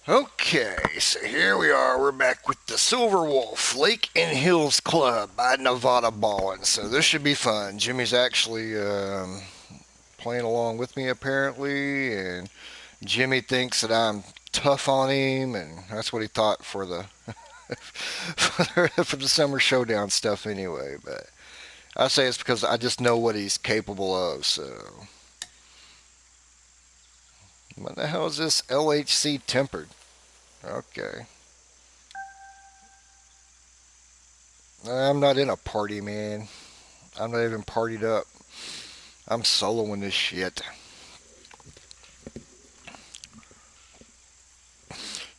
Okay, so here we are. We're back with the Silverwolf Lake and Hills Club by Nevada Ballin. So this should be fun. Jimmy's actually playing along with me apparently, and Jimmy thinks that I'm tough on him, and that's what he thought for the for the summer showdown stuff anyway. But I say it's because I just know what he's capable of. So what the hell is this LHC tempered? Okay, I'm not in a party, man. I'm not even partied up. I'm soloing this shit.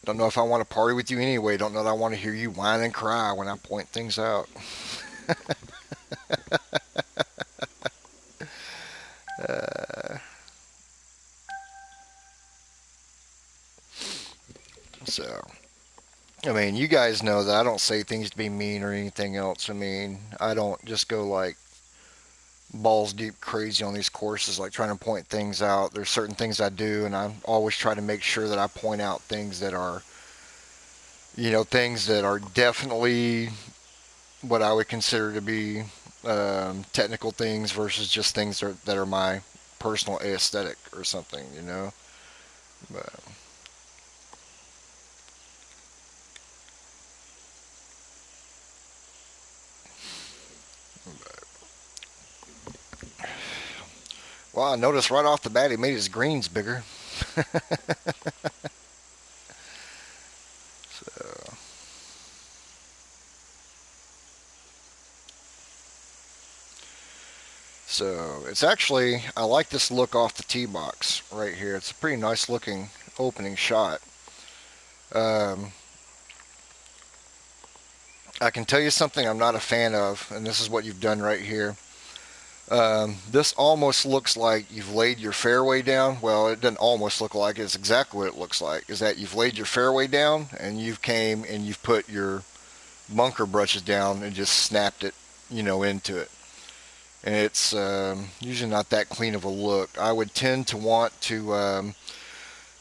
Don't know if I want to party with you anyway. Don't know that I want to hear you whine and cry when I point things out. Uh, so, I mean, you guys know that I don't say things to be mean or anything else. I mean, I don't just go like balls deep crazy on these courses, like trying to point things out. There's certain things I do, and I always try to make sure that I point out things that are, things that are definitely what I would consider to be technical things versus just things that are my personal aesthetic or something. But, well, I noticed right off the bat he made his greens bigger. So, so it's actually, I like this look off the tee box right here. It's a pretty nice looking opening shot. Um, I can tell you something I'm not a fan of, and this is what you've done right here. This almost looks like you've laid your fairway down. Well, it doesn't almost look like it. It's exactly what it looks like. Is that you've laid your fairway down and you've came and you've put your bunker brushes down and just snapped it, into it. And it's usually not that clean of a look. I would tend to want to.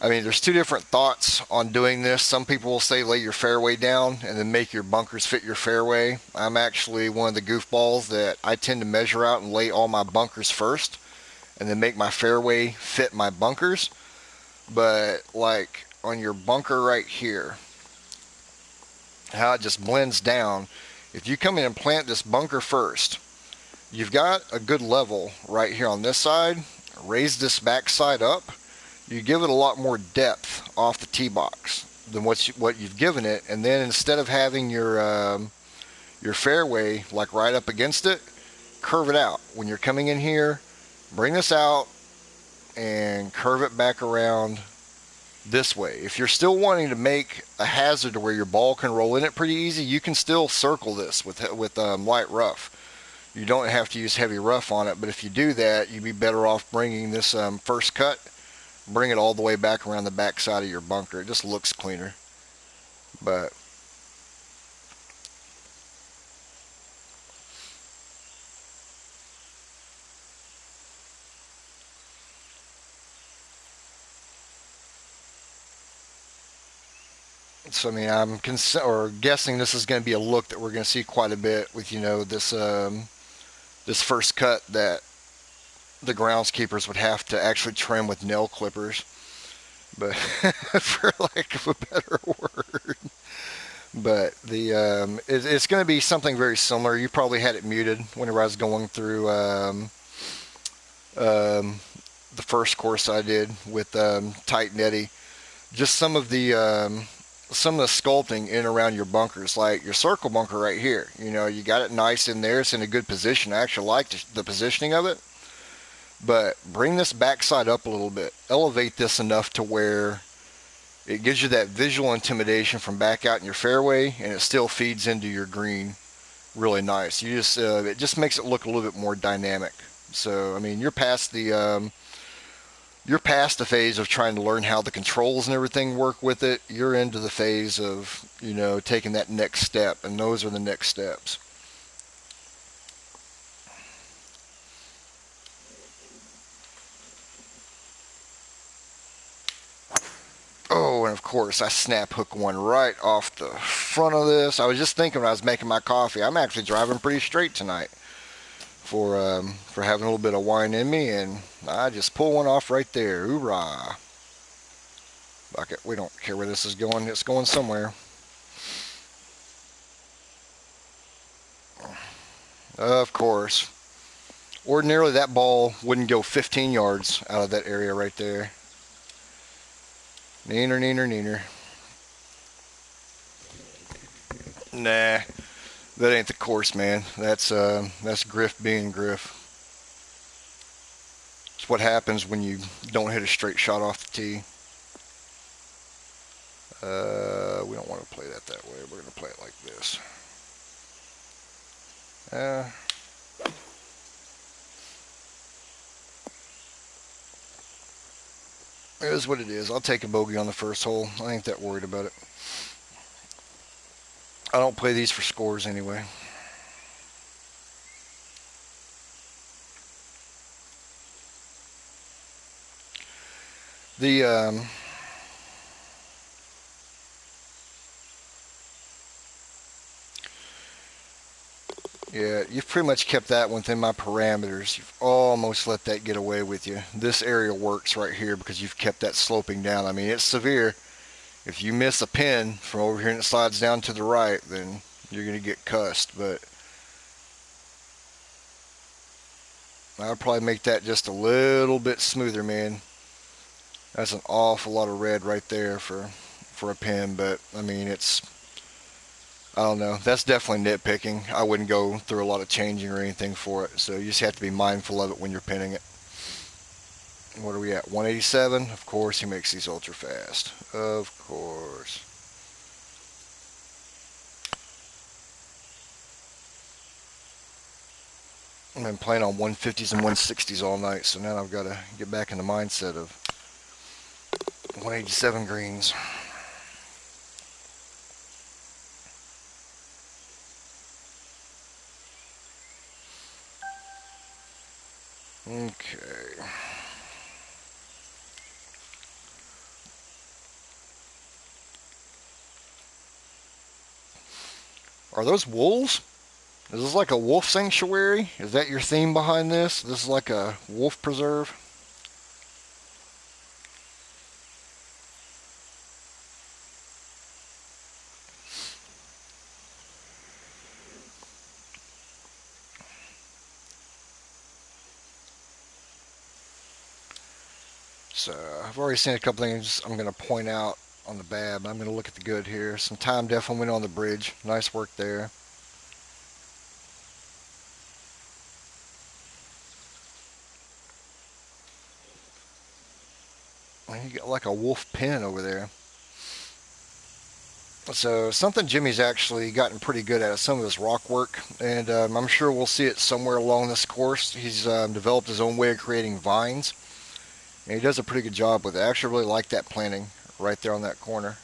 I mean, there's two different thoughts on doing this. Some people will say lay your fairway down and then make your bunkers fit your fairway. I'm actually one of the goofballs that I tend to measure out and lay all my bunkers first and then make my fairway fit my bunkers. But like on your bunker right here, how it just blends down, if you come in and plant this bunker first, you've got a good level right here on this side. Raise this back side up. You give it a lot more depth off the tee box than what you've given it, and then instead of having your fairway like right up against it, curve it out. When you're coming in here, bring this out and curve it back around this way. If you're still wanting to make a hazard to where your ball can roll in it pretty easy, you can still circle this with light rough. You don't have to use heavy rough on it, but if you do that, you'd be better off bringing this first cut, bring it all the way back around the back side of your bunker. It just looks cleaner. But so I mean, or guessing this is going to be a look that we're going to see quite a bit with this first cut that the groundskeepers would have to actually trim with nail clippers, but for lack of a better word. But it's going to be something very similar. You probably had it muted whenever I was going through um, the first course I did with Tight Netty. Just some of the sculpting in and around your bunkers, like your circle bunker right here. You got it nice in there. It's in a good position. I actually like the positioning of it. But bring this backside up a little bit. Elevate this enough to where it gives you that visual intimidation from back out in your fairway, and it still feeds into your green really nice. It just makes it look a little bit more dynamic. So I mean, you're past the phase of trying to learn how the controls and everything work with it. You're into the phase of taking that next step, and those are the next steps. Oh, And of course, I snap hook one right off the front of this. I was just thinking when I was making my coffee, I'm actually driving pretty straight tonight for having a little bit of wine in me, and I just pull one off right there. Hoorah! Bucket. We don't care where this is going. It's going somewhere. Of course. Ordinarily, that ball wouldn't go 15 yards out of that area right there. Neener, neener, neener. Nah, that ain't the course, man. That's Griff being Griff. It's what happens when you don't hit a straight shot off the tee. We don't want to play that way. We're going to play it like this. It is what it is. I'll take a bogey on the first hole. I ain't that worried about it. I don't play these for scores anyway. Yeah, you've pretty much kept that within my parameters. You've almost let that get away with you. This area works right here because you've kept that sloping down. I mean, it's severe. If you miss a pin from over here and it slides down to the right, then you're going to get cussed. But I'll probably make that just a little bit smoother, man. That's an awful lot of red right there for a pin, but I mean, I don't know. That's definitely nitpicking. I wouldn't go through a lot of changing or anything for it. So you just have to be mindful of it when you're pinning it. What are we at? 187? Of course, he makes these ultra fast. Of course. I've been playing on 150s and 160s all night, so now I've got to get back in the mindset of 187 greens. Okay. Are those wolves? Is this like a wolf sanctuary? Is that your theme behind this? This is like a wolf preserve? So I've already seen a couple things I'm going to point out on the bad, but I'm going to look at the good here. Some time definitely went on the bridge. Nice work there. You got like a wolf pen over there. So something Jimmy's actually gotten pretty good at is some of his rock work, and I'm sure we'll see it somewhere along this course. He's developed his own way of creating vines, and he does a pretty good job with it. I actually really like that planting right there on that corner.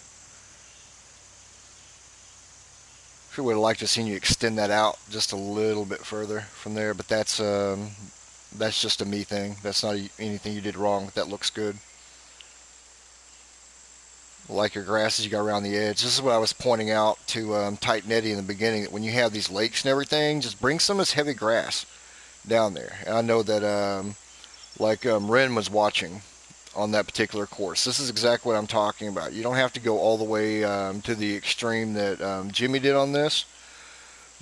I would have liked to have seen you extend that out just a little bit further from there, but that's just a me thing. That's not anything you did wrong. That looks good. Like your grasses you got around the edge. This is what I was pointing out to Tight Netty in the beginning, that when you have these lakes and everything, just bring some of this heavy grass down there. And I know that Ren was watching on that particular course. This is exactly what I'm talking about. You don't have to go all the way to the extreme that Jimmy did on this,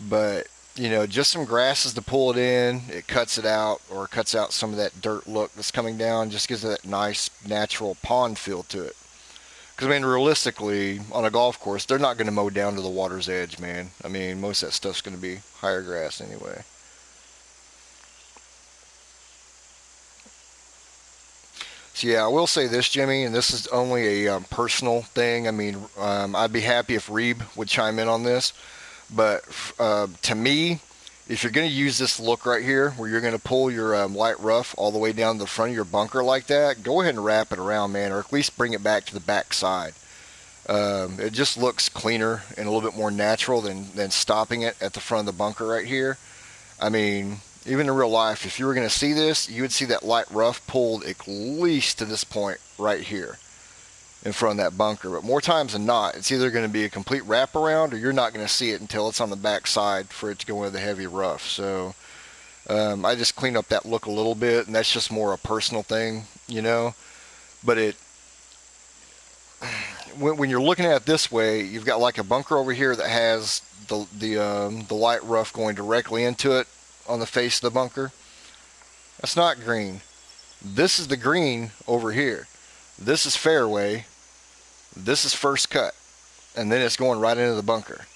but just some grasses to pull it in. It cuts it out, or cuts out some of that dirt look that's coming down. Just gives it that nice natural pond feel to it. Because, I mean, realistically, on a golf course, they're not going to mow down to the water's edge, man. I mean, most of that stuff's going to be higher grass anyway. So, yeah, I will say this, Jimmy, and this is only a personal thing. I mean, I'd be happy if Reeb would chime in on this. But to me, if you're going to use this look right here, where you're going to pull your light rough all the way down to the front of your bunker like that, go ahead and wrap it around, man, or at least bring it back to the back side. It just looks cleaner and a little bit more natural than stopping it at the front of the bunker right here. I mean, even in real life, if you were going to see this, you would see that light rough pulled at least to this point right here. in front of that bunker. But more times than not, it's either going to be a complete wraparound or you're not going to see it until it's on the back side for it to go into the heavy rough. So I just clean up that look a little bit, and that's just more a personal thing, you know. But when you're looking at it this way, you've got like a bunker over here that has the light rough going directly into it on the face of the bunker. That's not green. This is the green over here. This is fairway. This is first cut, and then it's going right into the bunker.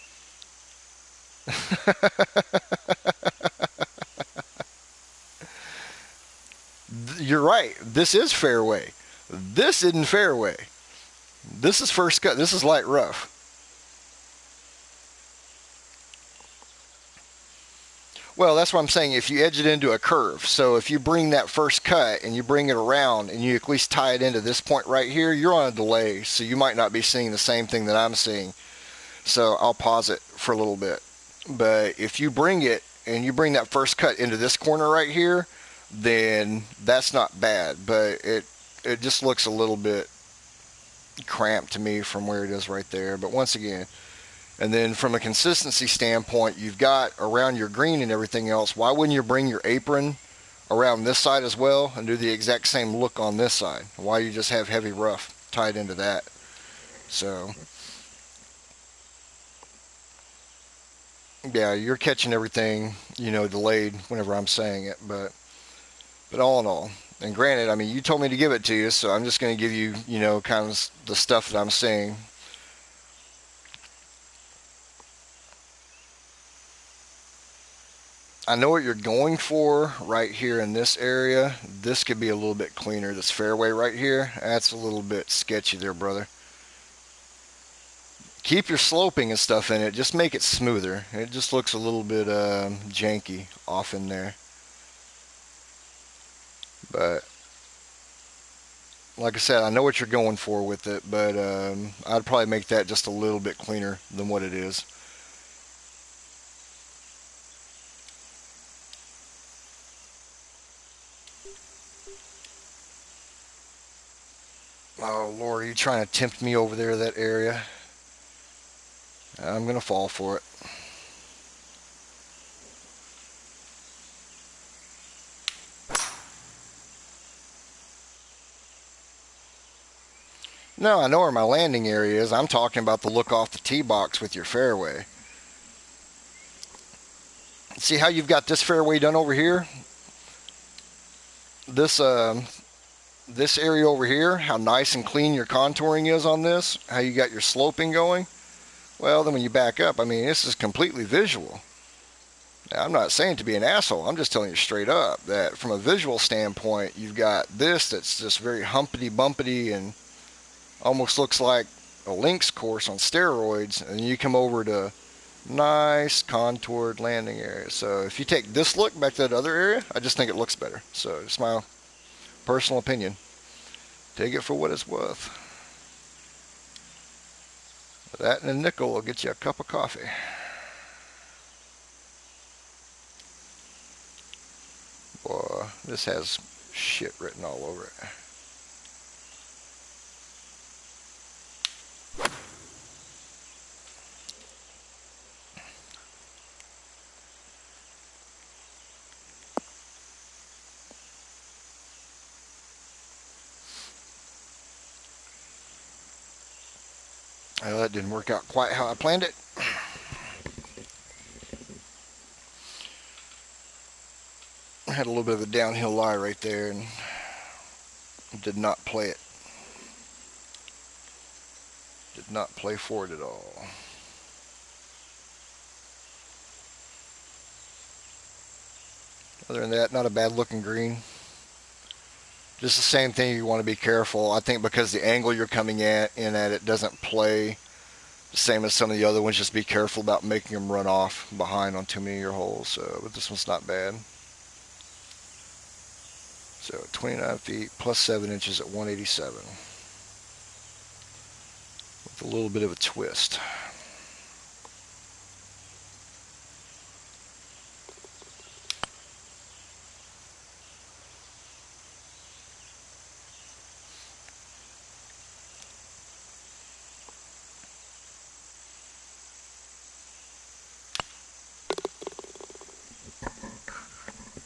You're right. This is fairway. This isn't fairway. This is first cut. This is light rough. Well, that's what I'm saying. If you edge it into a curve, so if you bring that first cut and you bring it around and you at least tie it into this point right here, you're on a delay, so you might not be seeing the same thing that I'm seeing. So I'll pause it for a little bit. But if you bring it and you bring that first cut into this corner right here, then that's not bad. But it just looks a little bit cramped to me from where it is right there. But once again, and then from a consistency standpoint, you've got around your green and everything else, why wouldn't you bring your apron around this side as well and do the exact same look on this side? Why you just have heavy rough tied into that? So yeah, you're catching everything, delayed whenever I'm saying it, but all in all, and granted, I mean, you told me to give it to you, so I'm just going to give you, kind of the stuff that I'm seeing. I know what you're going for right here in this area. This could be a little bit cleaner. This fairway right here, that's a little bit sketchy there, brother. Keep your sloping and stuff in it. Just make it smoother. It just looks a little bit janky off in there. But like I said, I know what you're going for with it, but I'd probably make that just a little bit cleaner than what it is. Oh, Lord, are you trying to tempt me over there, that area? I'm going to fall for it. No, I know where my landing area is. I'm talking about the look off the tee box with your fairway. See how you've got this fairway done over here? This area over here, how nice and clean your contouring is on this, how you got your sloping going. Well, then when you back up, I mean, this is completely visual. Now, I'm not saying to be an asshole. I'm just telling you straight up that from a visual standpoint, you've got this that's just very humpity bumpity and almost looks like a links course on steroids, and you come over to nice contoured landing area. So if you take this look back to that other area, I just think it looks better. So it's my personal opinion. Take it for what it's worth. That and a nickel will get you a cup of coffee. Boy, this has shit written all over it. Well, that didn't work out quite how I planned it. I had a little bit of a downhill lie right there and did not play it. Did not play for it at all. Other than that, not a bad looking green. Just the same thing, you want to be careful. I think because the angle you're coming in at it doesn't play the same as some of the other ones. Just be careful about making them run off behind on too many of your holes. So, but this one's not bad. So 29 feet plus 7 inches at 187 with a little bit of a twist.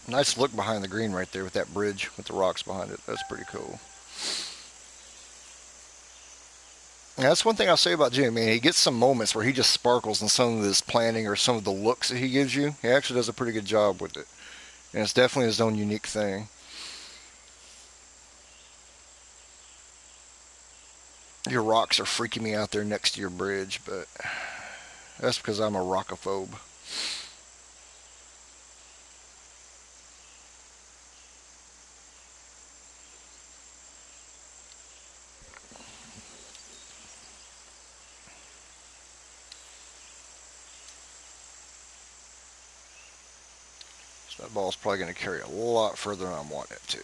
Nice look behind the green right there with that bridge with the rocks behind it. That's pretty cool. And that's one thing I'll say about Jim, man. He gets some moments where he just sparkles in some of his planning or some of the looks that he gives you. He actually does a pretty good job with it. And it's definitely his own unique thing. Your rocks are freaking me out there next to your bridge, but that's because I'm a rockophobe. So that ball's probably going to carry a lot further than I want it to.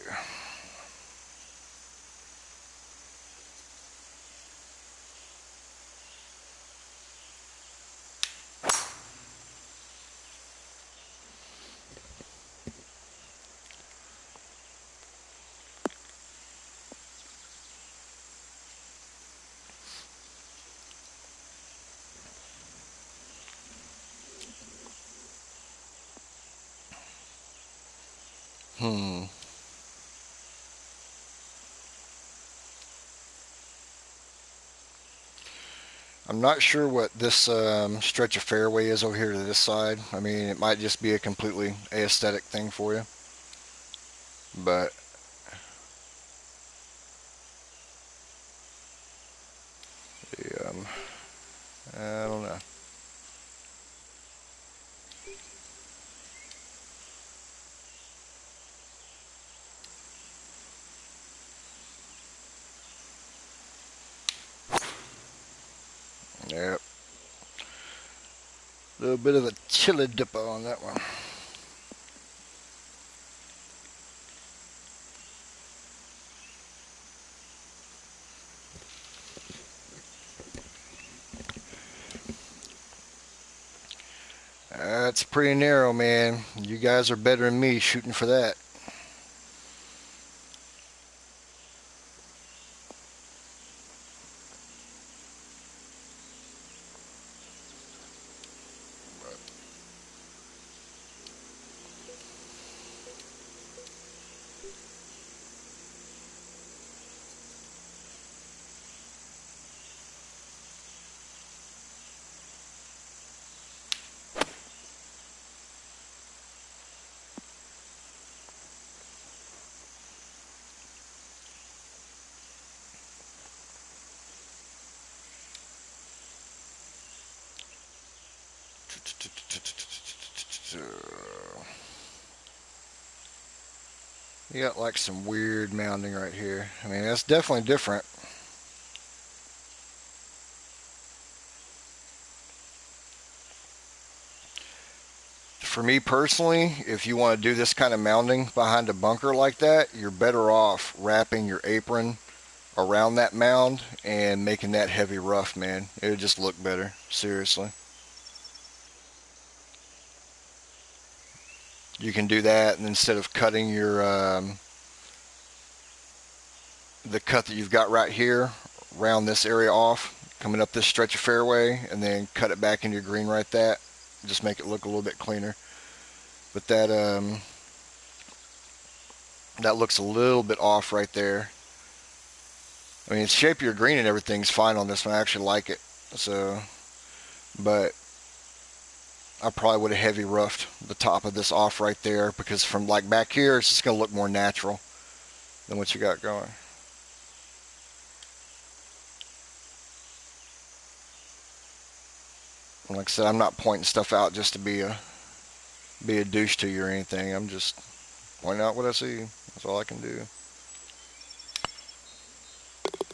Hmm. I'm not sure what this stretch of fairway is over here to this side. I mean, it might just be a completely aesthetic thing for you. But, um, I don't know. Yep. A little bit of a chili dipper on that one. That's pretty narrow, man. You guys are better than me shooting for that. You got like some weird mounding right here. I mean, that's definitely different. For me personally, if you want to do this kind of mounding behind a bunker like that, you're better off wrapping your apron around that mound and making that heavy rough, man. It would just look better. Seriously. You can do that, and instead of cutting your the cut that you've got right here, round this area off, coming up this stretch of fairway, and then cut it back into your green right that. Just make it look a little bit cleaner. But that looks a little bit off right there. I mean, the shape of your green and everything's fine on this one. I actually like it. So, but I probably would have heavy roughed the top of this off right there because from like back here, it's just going to look more natural than what you got going. And like I said, I'm not pointing stuff out just to be a douche to you or anything. I'm just pointing out what I see. That's all I can do.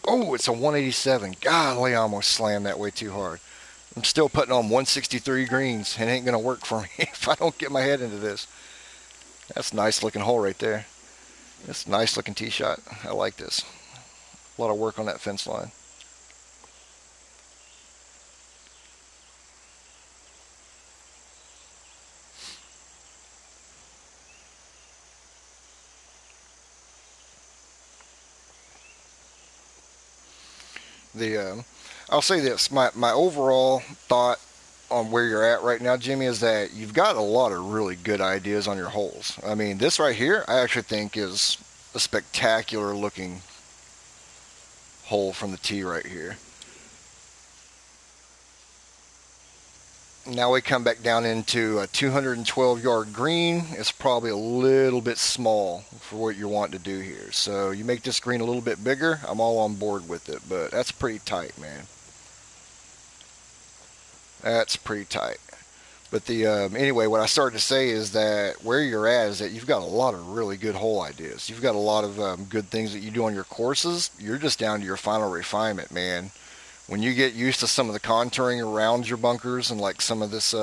Oh, it's a 187. Golly, I almost slammed that way too hard. I'm still putting on 163 greens. It ain't going to work for me if I don't get my head into this. That's a nice looking hole right there. That's a nice looking tee shot. I like this. A lot of work on that fence line. The I'll say this: my overall thought on where you're at right now, Jimmy, is that you've got a lot of really good ideas on your holes. I mean, this right here, I actually think is a spectacular looking hole from the tee right here. Now we come back down into a 212 yard green. It's probably a little bit small for what you want to do here. So you make this green a little bit bigger, I'm all on board with it, but that's pretty tight, man. That's pretty tight. But the anyway, what I started to say is that where you're at is that you've got a lot of really good hole ideas. You've got a lot of good things that you do on your courses. You're just down to your final refinement, man. When you get used to some of the contouring around your bunkers and like some of this,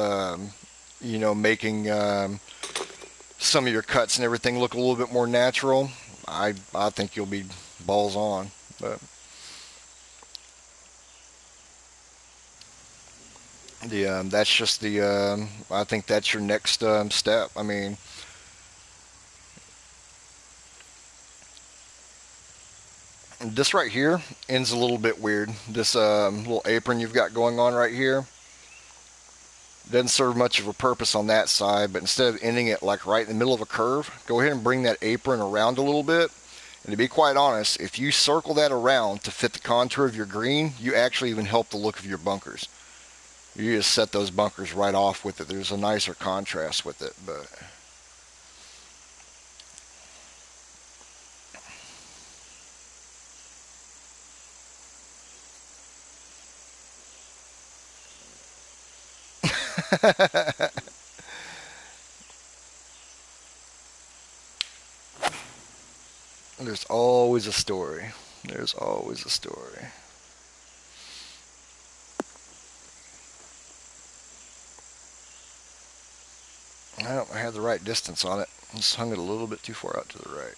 making some of your cuts and everything look a little bit more natural, I think you'll be balls on. But that's just I think that's your next step. I mean, this right here ends a little bit weird. This little apron you've got going on right here doesn't serve much of a purpose on that side, but instead of ending it like right in the middle of a curve, go ahead and bring that apron around a little bit. And to be quite honest, if you circle that around to fit the contour of your green, you actually even help the look of your bunkers. You just set those bunkers right off with it. There's a nicer contrast with it, but there's always a story. There's always a story. I don't have the right distance on it. I just hung it a little bit too far out to the right.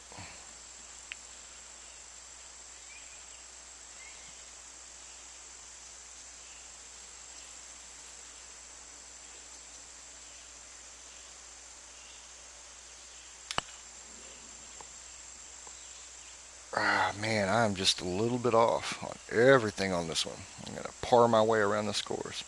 Ah, man, I'm just a little bit off on everything on this one. I'm going to par my way around the scores.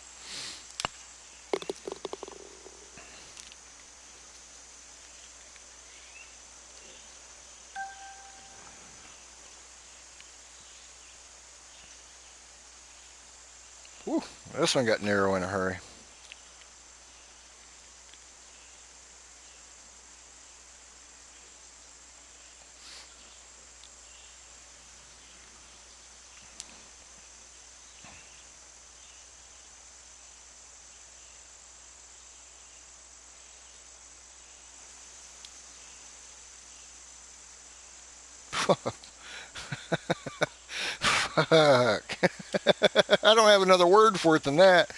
Whew, this one got narrow in a hurry. Fuck. I don't have another word for it than that.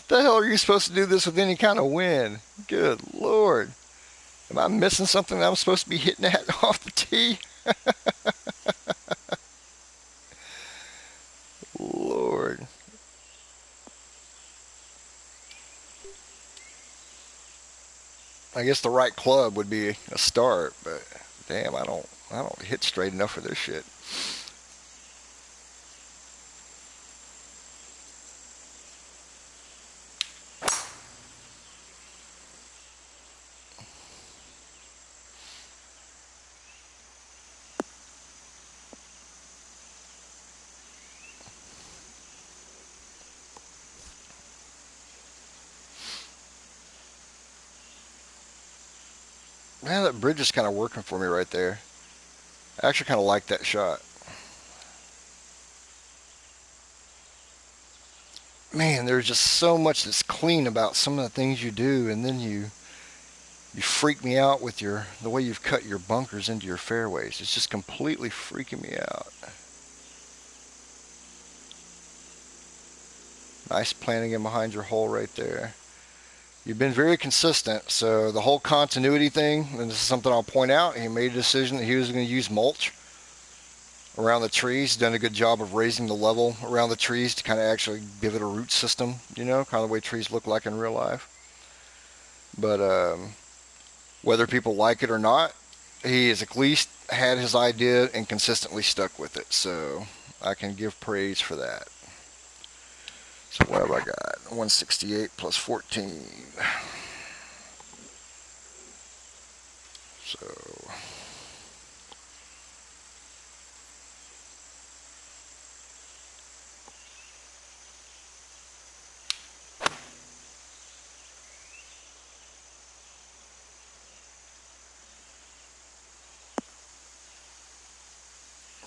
The hell are you supposed to do this with any kind of wind? Good Lord. Am I missing something that I'm supposed to be hitting at off the tee? Lord. I guess the right club would be a start, but damn, I don't hit straight enough for this shit. Man, that bridge is kind of working for me right there. I actually kind of like that shot. Man, there's just so much that's clean about some of the things you do, and then you freak me out with the way you've cut your bunkers into your fairways. It's just completely freaking me out. Nice planting in behind your hole right there. You've been very consistent. So the whole continuity thing, and this is something I'll point out, he made a decision that he was going to use mulch around the trees. Done a good job of raising the level around the trees to kind of actually give it a root system, kind of the way trees look like in real life. But whether people like it or not, he has at least had his idea and consistently stuck with it. So I can give praise for that. So what have I got? 168 plus 14. So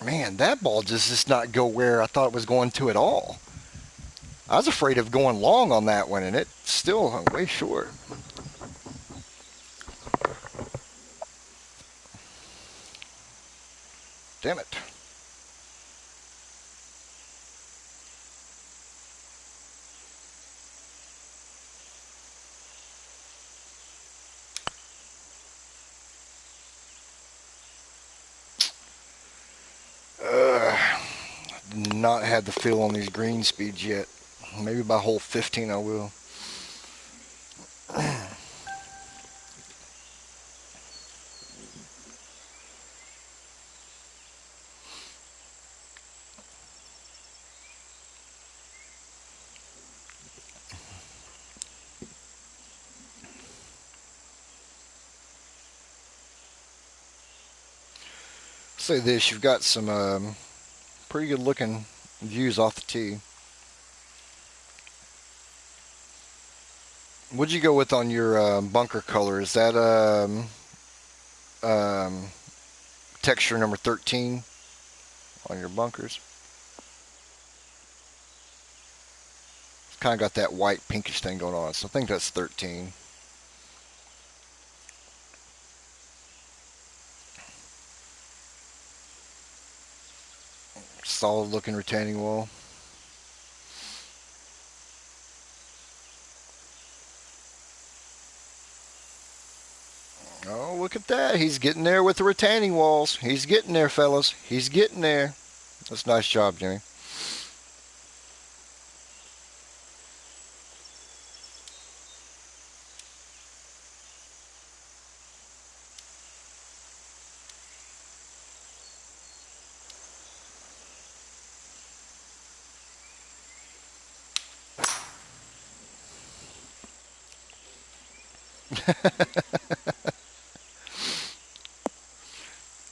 man, that ball just not go where I thought it was going to at all. I was afraid of going long on that one, and it still hung way short. Damn it. Not had the feel on these green speeds yet. Maybe by hole 15 I will. Say this, you've got some pretty good looking views off the tee. What'd you go with on your bunker color? Is that um, texture number 13 on your bunkers? It's kind of got that white pinkish thing going on, so I think that's 13. Solid looking retaining wall. Oh, look at that. He's getting there with the retaining walls. He's getting there, fellas. He's getting there. That's a nice job, Jimmy.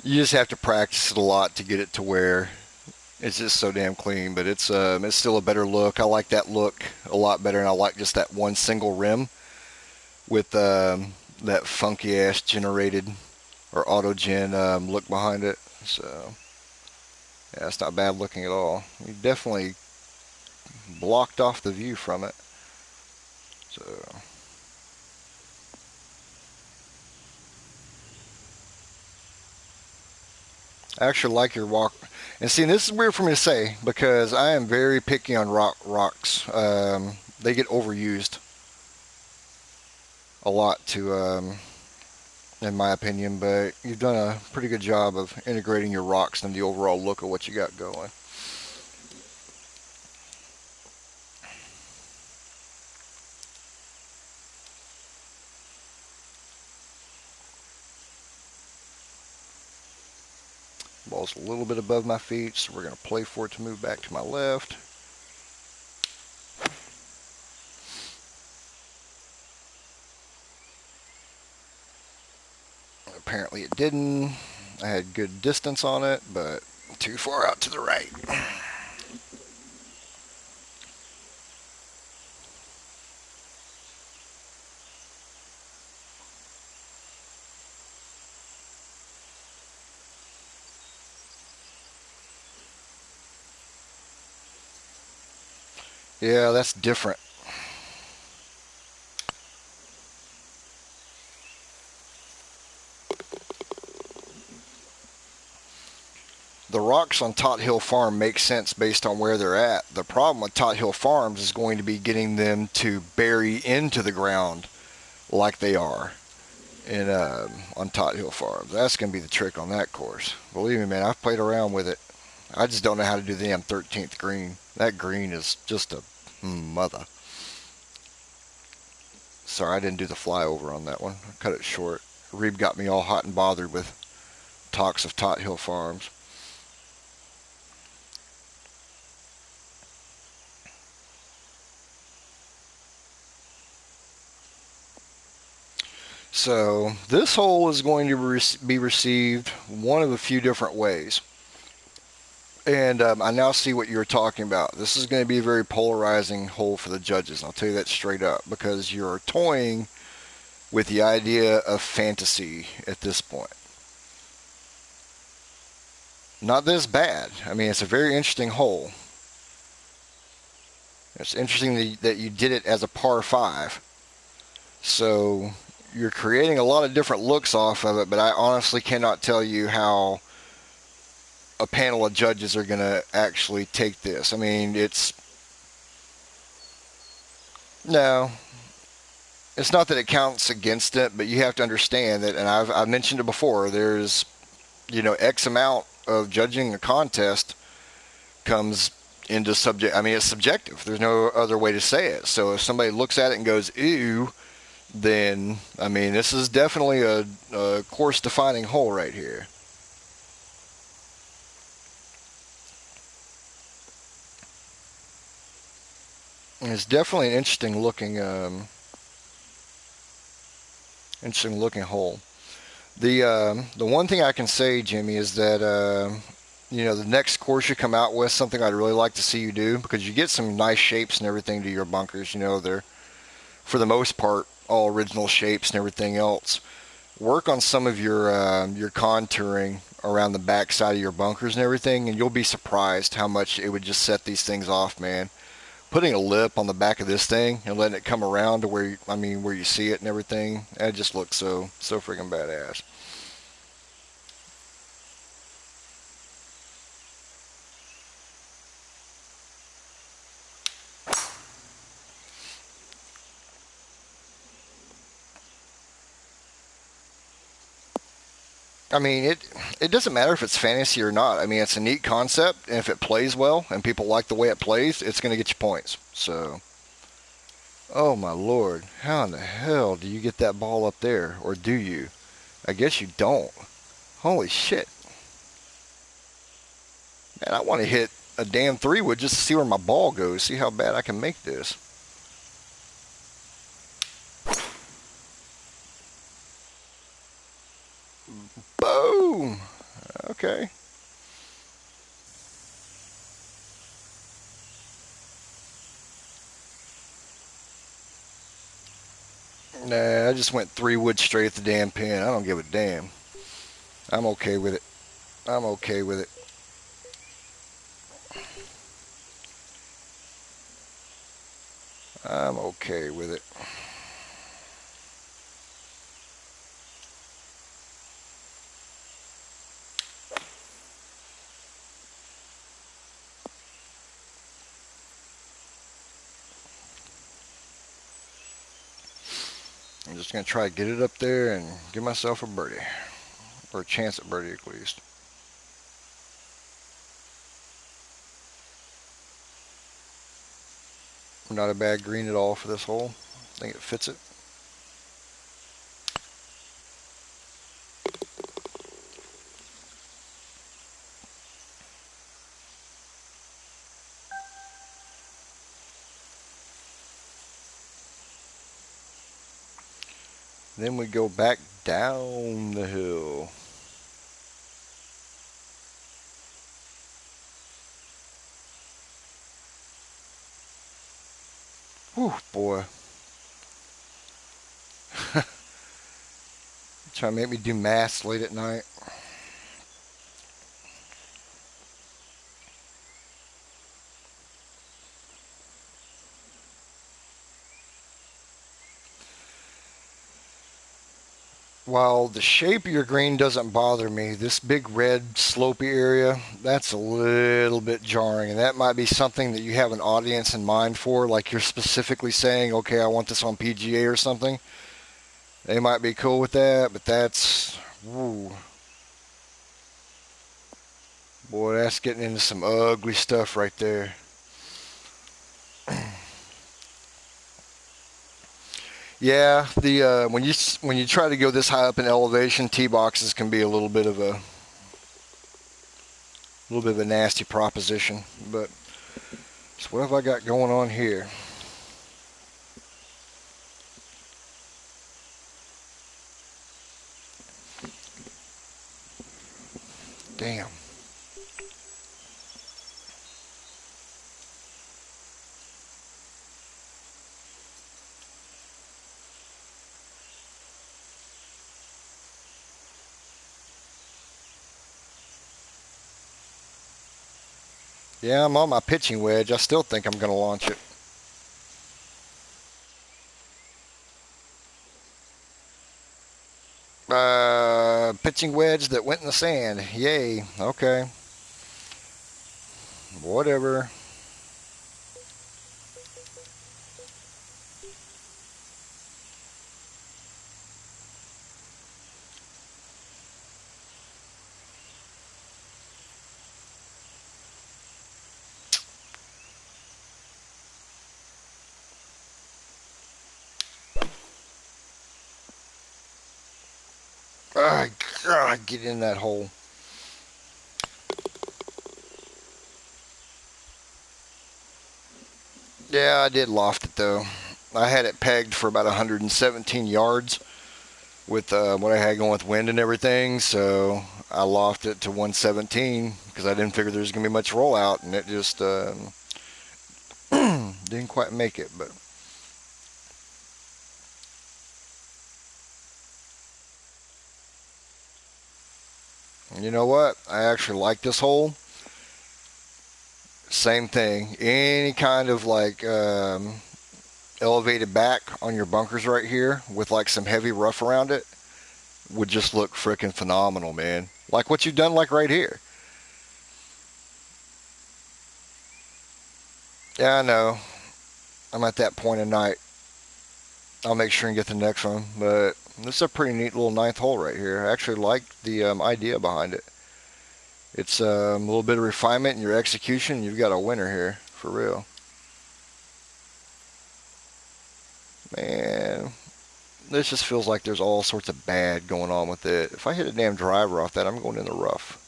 You just have to practice it a lot to get it to where it's just so damn clean. But it's still a better look. I like that look a lot better, and I like just that one single rim with that funky ass generated or auto gen look behind it. So yeah, it's not bad looking at all. You definitely blocked off the view from it. So I actually like your walk. And see, this is weird for me to say because I am very picky on rocks. They get overused a lot in my opinion, but you've done a pretty good job of integrating your rocks in the overall look of what you got going. Ball's a little bit above my feet, so we're going to play for it to move back to my left. Apparently it didn't. I had good distance on it, but too far out to the right. Yeah, that's different. The rocks on Tot Hill Farm make sense based on where they're at. The problem with Tot Hill Farms is going to be getting them to bury into the ground like they are in on Tot Hill Farms. That's going to be the trick on that course. Believe me, man, I've played around with it. I just don't know how to do the M13th green. That green is just a mother. Sorry, I didn't do the flyover on that one. I cut it short. Reeb got me all hot and bothered with talks of Tot Hill Farms. So this hole is going to be received one of a few different ways. And I now see what you're talking about. This is going to be a very polarizing hole for the judges. I'll tell you that straight up because you're toying with the idea of fantasy at this point. Not this bad. I mean, it's a very interesting hole. It's interesting that you did it as a par 5. So you're creating a lot of different looks off of it, but I honestly cannot tell you how a panel of judges are going to actually take this. I mean, no, it's not that it counts against it, but you have to understand that, and I've mentioned it before, there's, X amount of judging a contest comes into subject. I mean, it's subjective. There's no other way to say it. So if somebody looks at it and goes, ew, then, I mean, this is definitely a course-defining hole right here. And it's definitely an interesting looking hole. The one thing I can say, Jimmy, is that the next course you come out with, something I'd really like to see you do, because you get some nice shapes and everything to your bunkers. They're, for the most part, all original shapes and everything else. Work on some of your contouring around the back side of your bunkers and everything, and you'll be surprised how much it would just set these things off, man. Putting a lip on the back of this thing and letting it come around to where you see it and everything, that just looks so freaking badass. I mean, it doesn't matter if it's fantasy or not. I mean, it's a neat concept, and if it plays well and people like the way it plays, it's going to get you points. So, oh my lord, how in the hell do you get that ball up there, or do you? I guess you don't. Holy shit, man! I want to hit a damn 3-wood just to see where my ball goes. See how bad I can make this. Boom. Okay. Nah, I just went 3-wood straight at the damn pin. I don't give a damn. I'm okay with it. I'm okay with it. I'm okay with it. I'm just going to try to get it up there and give myself a birdie. Or a chance at birdie at least. Not a bad green at all for this hole. I think it fits it. Then we go back down the hill. Whew, boy. Trying to make me do math late at night. While the shape of your green doesn't bother me, this big red slopey area, that's a little bit jarring. And that might be something that you have an audience in mind for, like you're specifically saying, okay, I want this on PGA or something. They might be cool with that, but that's, woo. Boy, that's getting into some ugly stuff right there. Yeah, the when you try to go this high up in elevation, tee boxes can be a little bit of a nasty proposition. But so what have I got going on here? Damn. Yeah, I'm on my pitching wedge. I still think I'm going to launch it. Pitching wedge that went in the sand. Yay. Okay. Whatever. God, get in that hole. Yeah, I did loft it though. I had it pegged for about 117 yards with what I had going with wind and everything, so I lofted it to 117 because I didn't figure there was going to be much rollout, and it just didn't quite make it. But you know what? I actually like this hole. Same thing. Any kind of like elevated back on your bunkers right here with like some heavy rough around it would just look freaking phenomenal, man. Like what you've done, like right here. Yeah, I know. I'm at that point of night. I'll make sure and get the next one. But this is a pretty neat little ninth hole right here. I actually like the idea behind it. It's a little bit of refinement in your execution. You've got a winner here, for real. Man, this just feels like there's all sorts of bad going on with it. If I hit a damn driver off that, I'm going in the rough.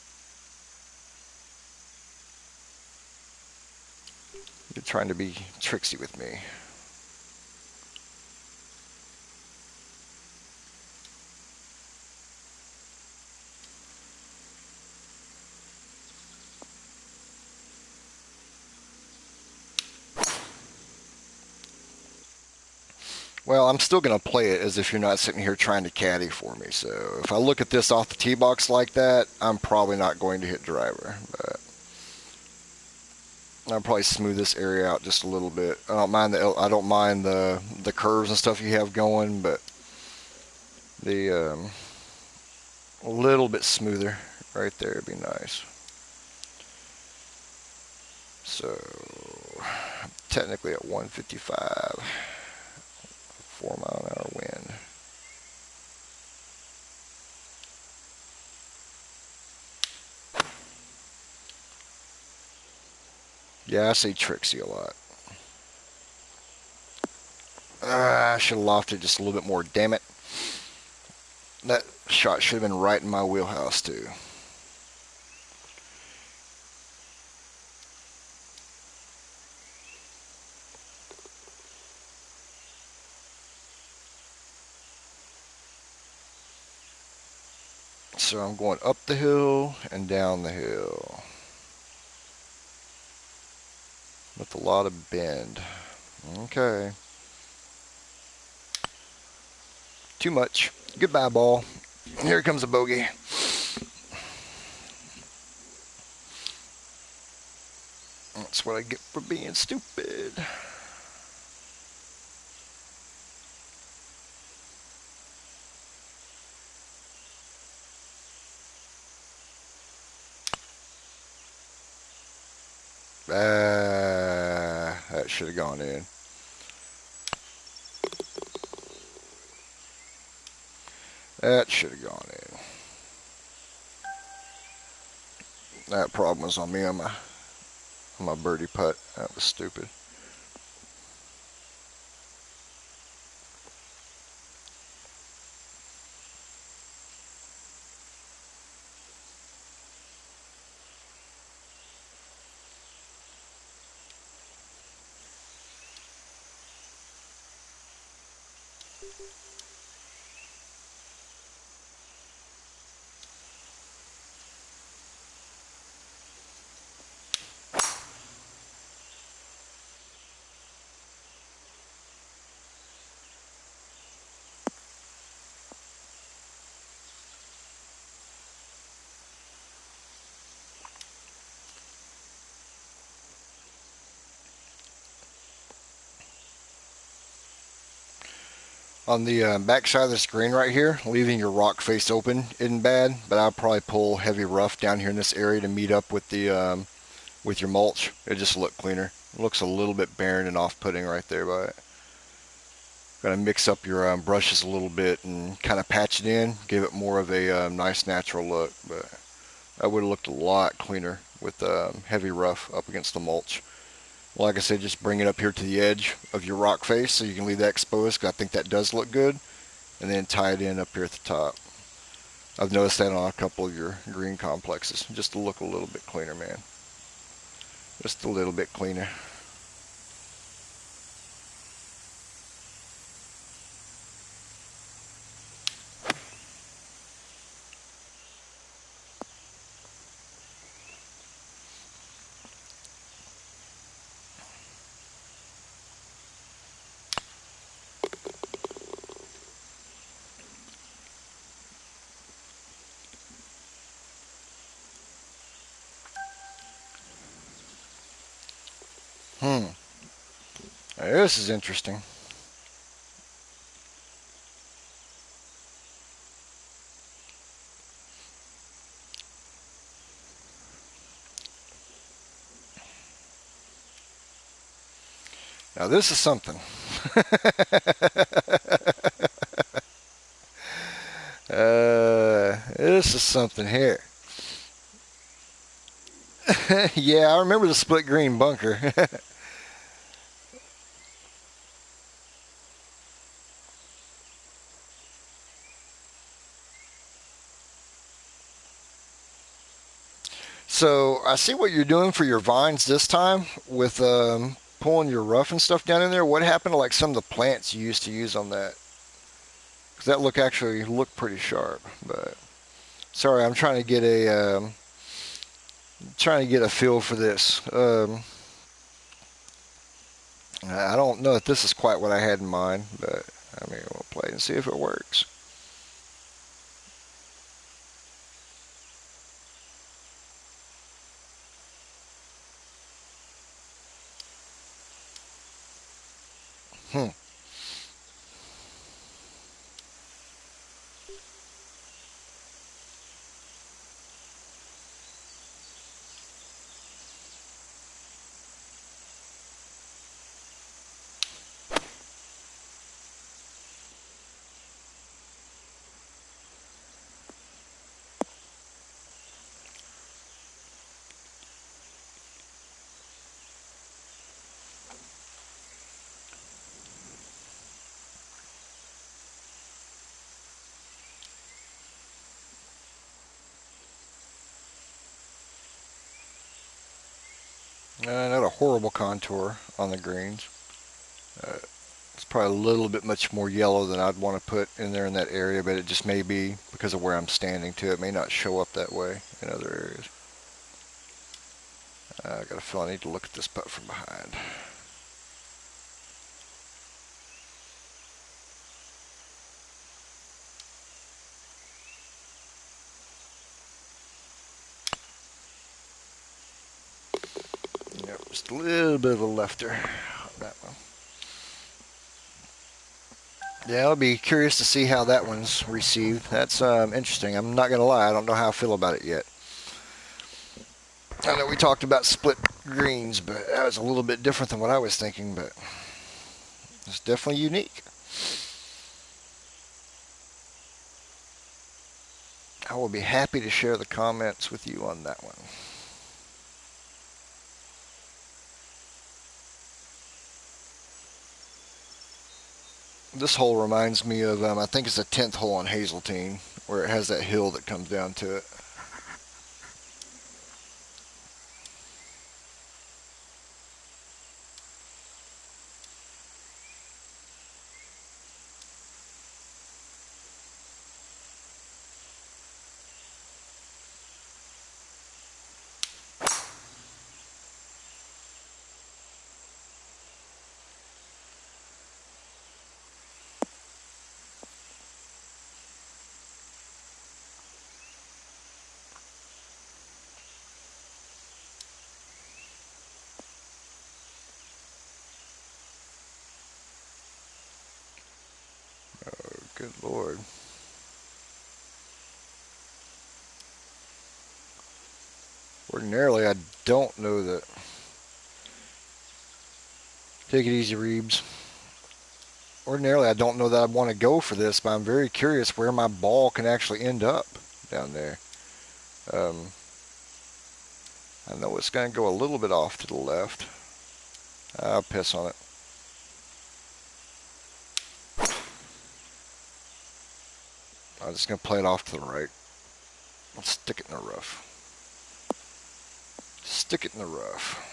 You're trying to be tricksy with me. Well, I'm still going to play it as if you're not sitting here trying to caddy for me. So if I look at this off the tee box like that, I'm probably not going to hit driver. But I'll probably smooth this area out just a little bit. I don't mind the curves and stuff you have going, but the a little bit smoother right there would be nice. So technically at 155, 4 mile an hour wind. Yeah, I say tricksy a lot. I should have lofted just a little bit more. Damn it. That shot should have been right in my wheelhouse too. So I'm going up the hill and down the hill with a lot of bend. Okay. Too much. Goodbye, ball. Here comes a bogey. That's what I get for being stupid. That should have gone in. That should have gone in. That problem was on me on my birdie putt. That was stupid. On the back side of the screen right here, leaving your rock face open isn't bad, but I'll probably pull heavy rough down here in this area to meet up with the with your mulch. It just look cleaner. It looks a little bit barren and off-putting right there, but gonna mix up your brushes a little bit and kind of patch it in, give it more of a nice natural look. But that would have looked a lot cleaner with heavy rough up against the mulch. Like I said, just bring it up here to the edge of your rock face so you can leave that exposed, 'cause I think that does look good, and then tie it in up here at the top. I've noticed that on a couple of your green complexes, just to look a little bit cleaner, man. Just a little bit cleaner. Hmm. This is interesting. Now this is something. This is something here. Yeah, I remember the split green bunker. So I see what you're doing for your vines this time with pulling your rough and stuff down in there. What happened to like some of the plants you used to use on that? Because that look actually looked pretty sharp. But sorry, I'm trying to get a feel for this. I don't know if this is quite what I had in mind, but I mean we'll play and see if it works. Hmm. Not a horrible contour on the greens. Uh, it's probably a little bit much more yellow than I'd want to put in there in that area, but it just may be because of where I'm standing too. It may not show up that way in other areas. I got a feel I need to look at this putt from behind. Yep, just a little bit of a lefter on that one. Yeah, I'll be curious to see how that one's received. That's interesting. I'm not going to lie, I don't know how I feel about it yet. I know we talked about split greens, but that was a little bit different than what I was thinking, but it's definitely unique. I will be happy to share the comments with you on that one. This hole reminds me of, I think it's the 10th hole on Hazeltine, where it has that hill that comes down to it. Good Lord. Ordinarily, I don't know that. Take it easy, Reeves. Ordinarily, I don't know that I'd want to go for this, but I'm very curious where my ball can actually end up down there. I know it's going to go a little bit off to the left. I'll piss on it. I'm just going to play it off to the right. Let's stick it in the rough. Stick it in the rough.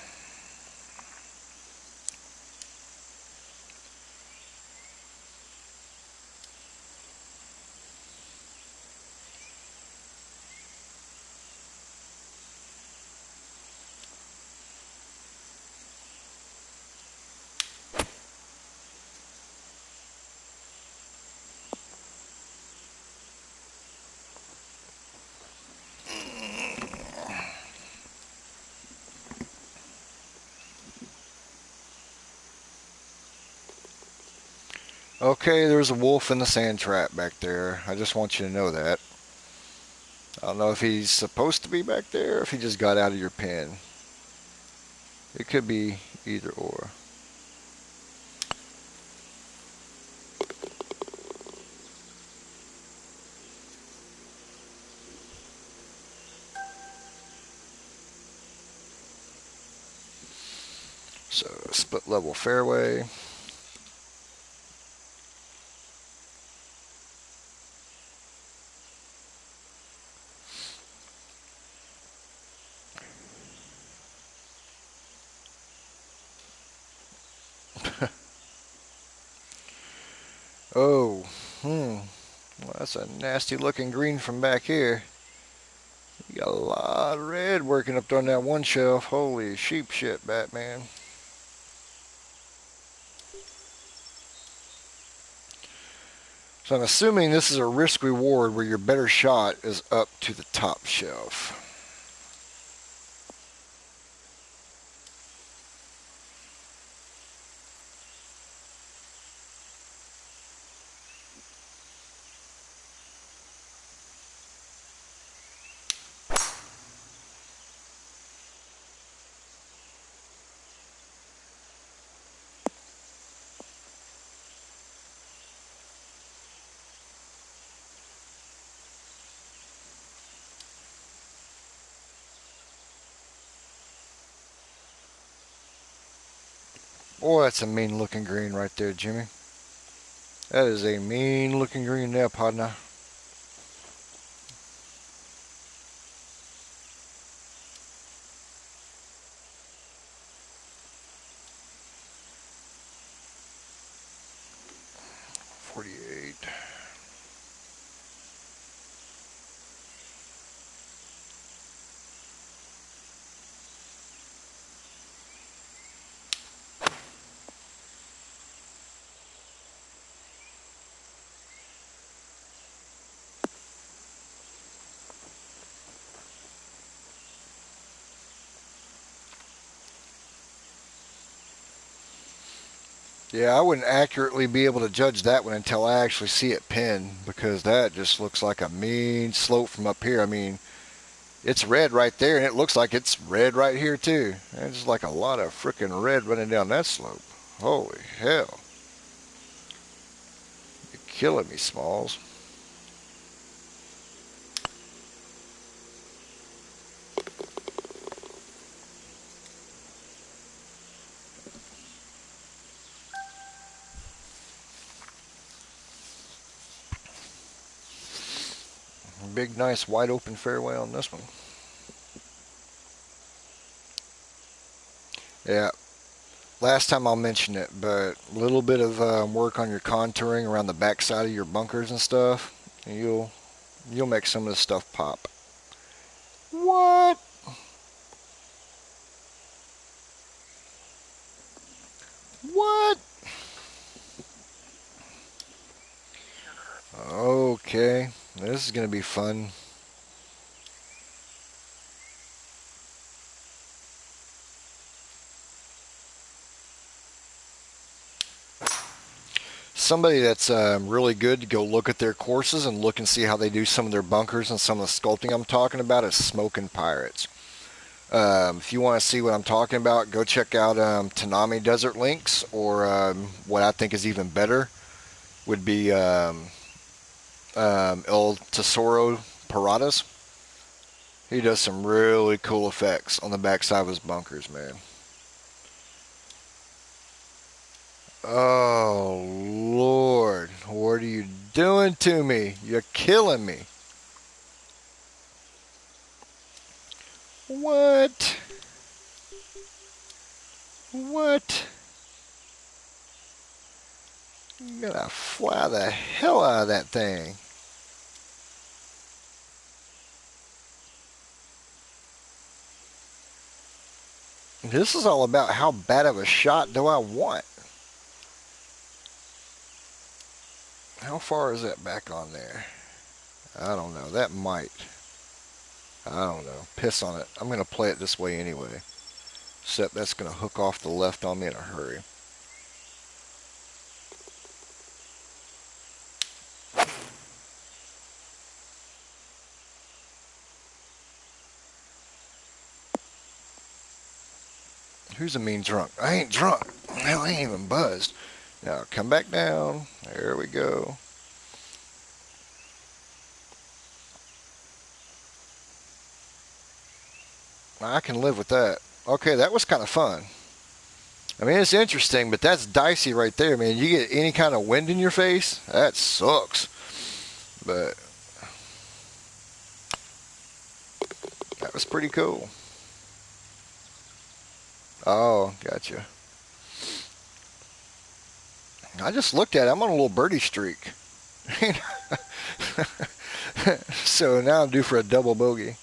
Okay, there's a wolf in the sand trap back there. I just want you to know that. I don't know if he's supposed to be back there or if he just got out of your pen. It could be either or. So, split level fairway. Oh, well, that's a nasty looking green from back here. You got a lot of red working up on that one shelf. Holy sheep shit, Batman. So I'm assuming this is a risk reward where your better shot is up to the top shelf. Boy, that's a mean looking green right there, Jimmy. That is a mean looking green there, partner. .48. Yeah, I wouldn't accurately be able to judge that one until I actually see it pinned, because that just looks like a mean slope from up here. I mean, it's red right there, and it looks like it's red right here too. It's just like a lot of freaking red running down that slope. Holy hell. You're killing me, Smalls. Big, nice, wide open fairway on this one. Yeah, last time I'll mention it, but a little bit of work on your contouring around the backside of your bunkers and stuff, and you'll make some of this stuff pop. What? What? Okay, this is gonna be fun. somebody that's really good to go look at their courses and look and see how they do some of their bunkers and some of the sculpting I'm talking about is Smoking Pirates. If you want to see what I'm talking about, go check out Tanami Desert Links, or what I think is even better would be El Tesoro Paradas. He does some really cool effects on the backside of his bunkers, man. Oh, Lord. What are you doing to me? You're killing me. What? What? I'm gonna fly the hell out of that thing. This is all about how bad of a shot do I want. How far is that back on there? I don't know. That might. I don't know. Piss on it. I'm going to play it this way anyway. Except that's going to hook off the left on me in a hurry. Who's a mean drunk? I ain't drunk. Hell, I ain't even buzzed. Now, come back down. There we go. I can live with that. Okay, that was kind of fun. I mean, it's interesting, but that's dicey right there, man. You get any kind of wind in your face, that sucks. But that was pretty cool. Oh, gotcha. I just looked at it. I'm on a little birdie streak. So now I'm due for a double bogey.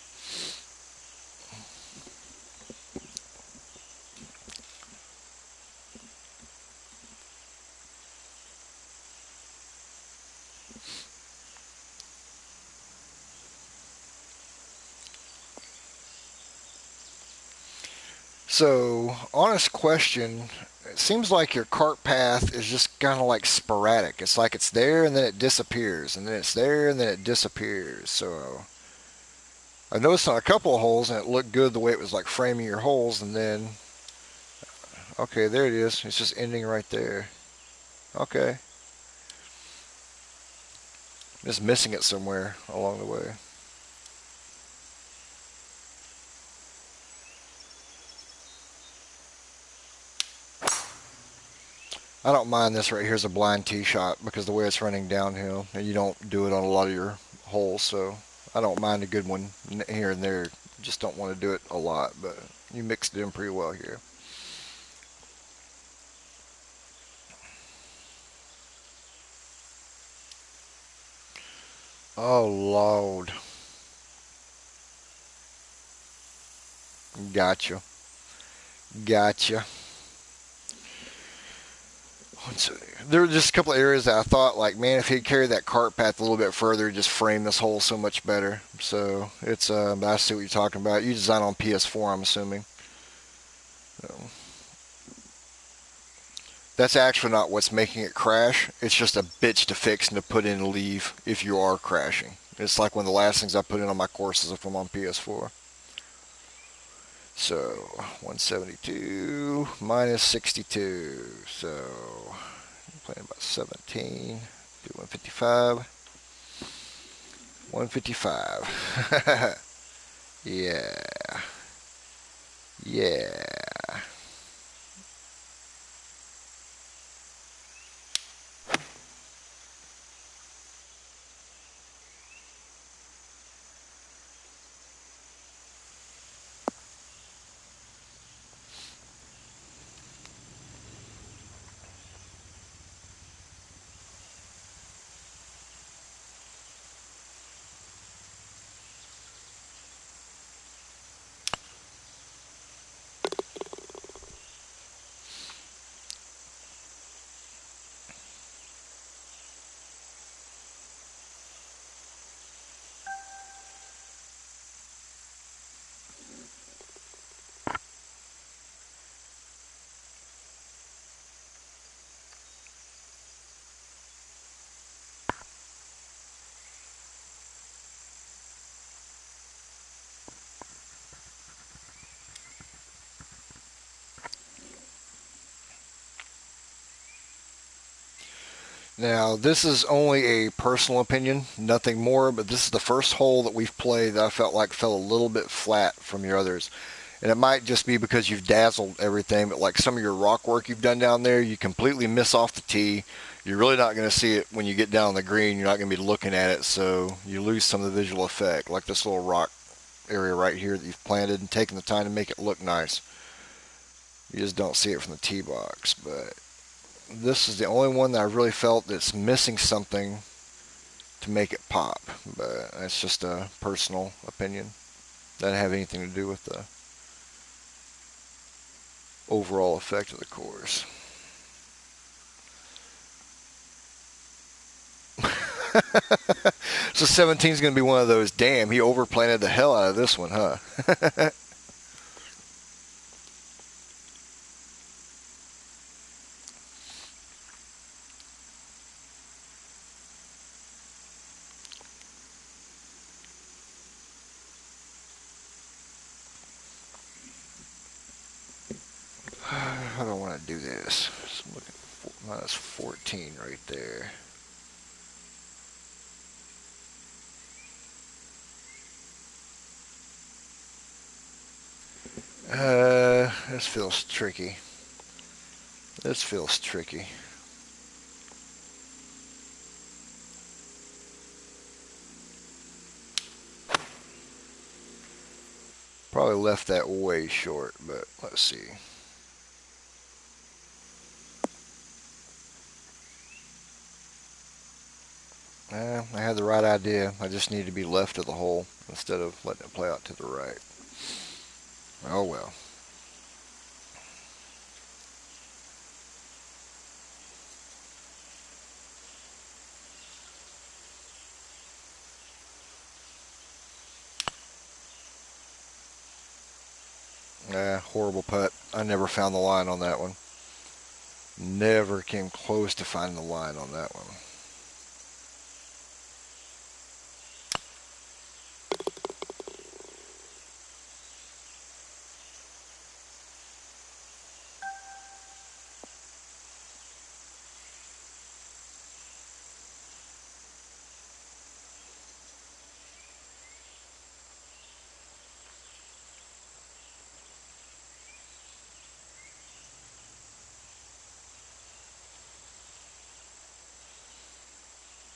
So, honest question. It seems like your cart path is just kind of like sporadic. It's like it's there and then it disappears, and then it's there and then it disappears. So, I noticed on a couple of holes, and it looked good the way it was like framing your holes, and then, okay, there it is. It's just ending right there. Okay. Just missing it somewhere along the way. I don't mind this right here as a blind tee shot because the way it's running downhill, and you don't do it on a lot of your holes, so I don't mind a good one here and there. Just don't want to do it a lot, but you mixed it in pretty well here. Oh, Lord. Gotcha. Gotcha. There were just a couple of areas that I thought, like, man, if he'd carried that cart path a little bit further, it'd just frame this hole so much better. So it's, I see what you're talking about. You design on PS4, I'm assuming. So, that's actually not what's making it crash. It's just a bitch to fix and to put in and leave if you are crashing. It's like one of the last things I put in on my courses if I'm on PS4. So 172 minus 62. So I'm playing about 17. Do 155. 155. Yeah. Yeah. Now, this is only a personal opinion, nothing more, but this is the first hole that we've played that I felt like fell a little bit flat from your others. And it might just be because you've dazzled everything, but like some of your rock work you've done down there, you completely miss off the tee. You're really not going to see it when you get down on the green. You're not going to be looking at it, so you lose some of the visual effect, like this little rock area right here that you've planted and taken the time to make it look nice. You just don't see it from the tee box, but this is the only one that I really felt that's missing something to make it pop. But that's just a personal opinion. Doesn't have anything to do with the overall effect of the course. So 17 is going to be one of those, damn, he overplanted the hell out of this one, huh? How do I want to do this? So I'm looking for minus 14 right there. This feels tricky. This feels tricky. Probably left that way short, but let's see. I had the right idea. I just need to be left of the hole instead of letting it play out to the right. Oh well. Horrible putt. I never found the line on that one. Never came close to finding the line on that one.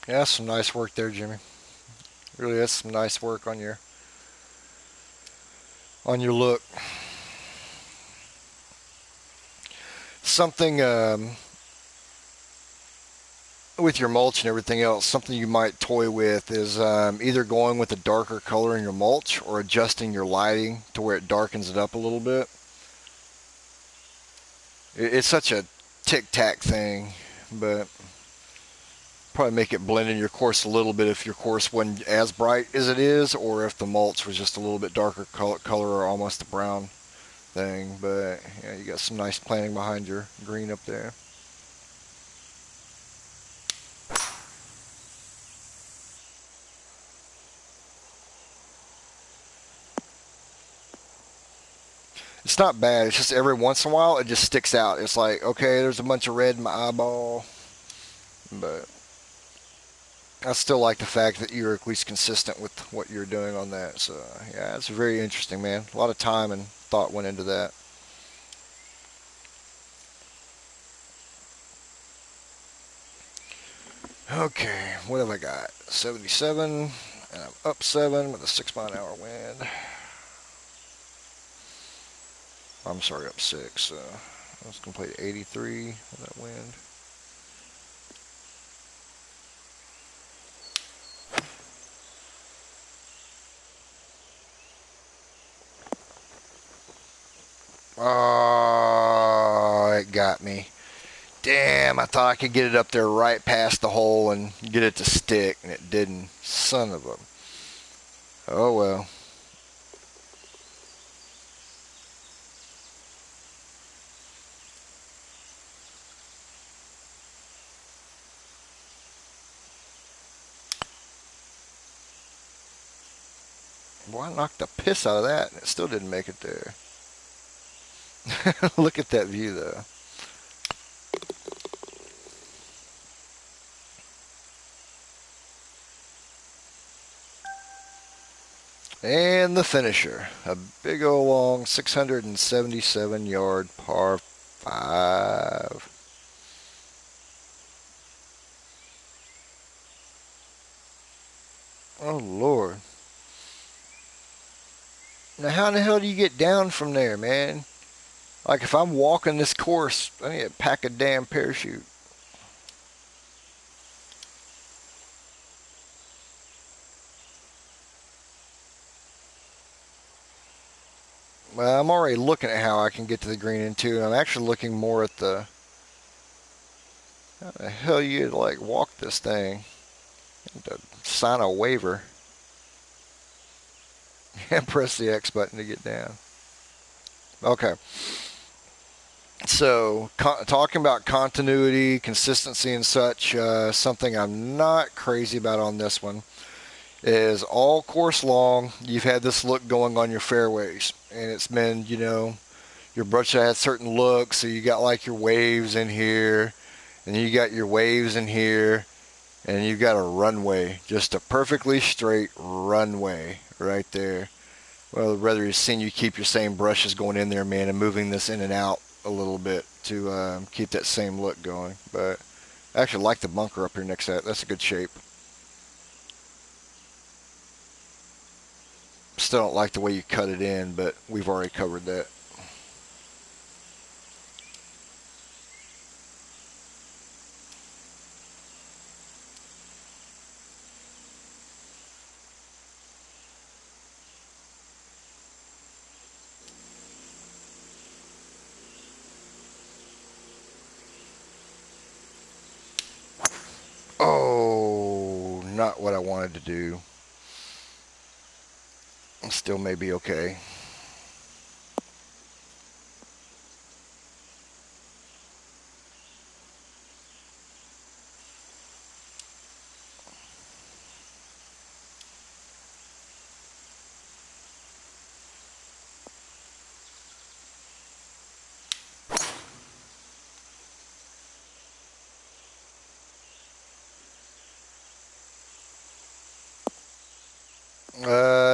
Yeah, that's some nice work there, Jimmy. Really, that's some nice work on your look. Something with your mulch and everything else, something you might toy with is either going with a darker color in your mulch or adjusting your lighting to where it darkens it up a little bit. It's such a tic-tac thing, but probably make it blend in your course a little bit if your course wasn't as bright as it is, or if the mulch was just a little bit darker color or almost a brown thing. But yeah, you got some nice planting behind your green up there. It's not bad. It's just every once in a while it just sticks out. It's like, okay, there's a bunch of red in my eyeball, but I still like the fact that you're at least consistent with what you're doing on that. So yeah, it's very interesting, man. A lot of time and thought went into that. Okay, what have I got? 77, and I'm up 7 with a 6 mile an hour wind. I'm sorry, up 6. So let's complete 83 with that wind. Oh, it got me. Damn, I thought I could get it up there right past the hole and get it to stick, and it didn't. Son of a. Oh well. Boy, I knocked the piss out of that, and it still didn't make it there. Look at that view, though. And the finisher, a big old long 677 yard par 5. Oh, Lord. Now, how in the hell do you get down from there, man? Like, if I'm walking this course, I need to pack a damn parachute. Well, I'm already looking at how I can get to the green in two. I'm actually looking more at the how the hell you like walk this thing to sign a waiver and press the X button to get down. Okay. So, talking about continuity, consistency, and such, something I'm not crazy about on this one is all course long, you've had this look going on your fairways. And it's been, your brush had certain looks. So, you got like your waves in here, and you got your waves in here, and you've got a runway, just a perfectly straight runway right there. Well, I'd rather seen you keep your same brushes going in there, man, and moving this in and out a little bit to keep that same look going. But I actually like the bunker up here next to that. That's a good shape. Still don't like the way you cut it in, but we've already covered that. Oh, not what I wanted to do. Still may be okay.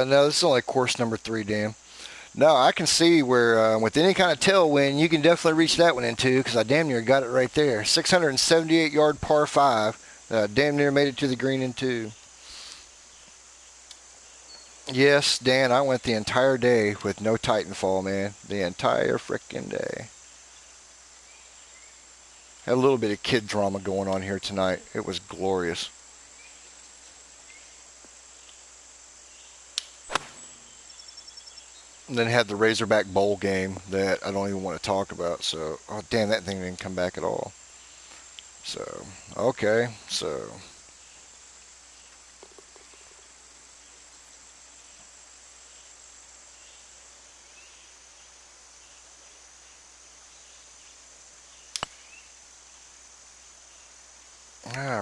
No, this is only course number 3, Dan. No, I can see where with any kind of tailwind, you can definitely reach that one in two because I damn near got it right there. 678 yard par 5. Damn near made it to the green in two. Yes, Dan, I went the entire day with no Titanfall, man. The entire frickin' day. Had a little bit of kid drama going on here tonight. It was glorious. And then had the Razorback Bowl game that I don't even want to talk about. So, oh damn, that thing didn't come back at all. So, okay, so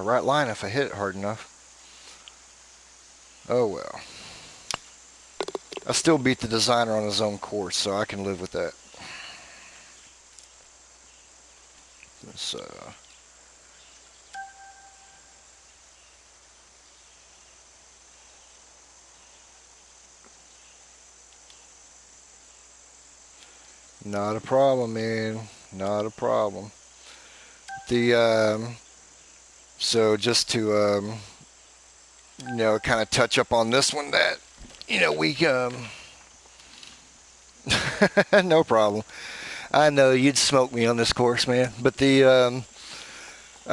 right line if I hit it hard enough. Oh well. I still beat the designer on his own course, so I can live with that. So, not a problem, man. Not a problem. The so just to kind of touch up on this one that we no problem. I know you'd smoke me on this course, man. But I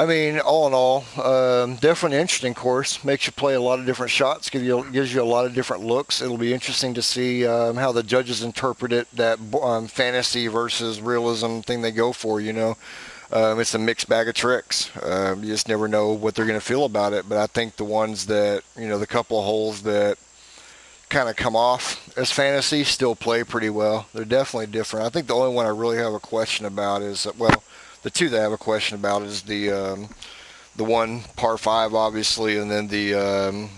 mean, all in all, definitely an interesting course. Makes you play a lot of different shots. Gives you a lot of different looks. It'll be interesting to see how the judges interpret it. That fantasy versus realism thing they go for. It's a mixed bag of tricks. You just never know what they're going to feel about it. But I think the ones that the couple of holes that kind of come off as fantasy still play pretty well. They're definitely different. I think the only one I really have a question about is the two that I have a question about is the one par 5 obviously, and then the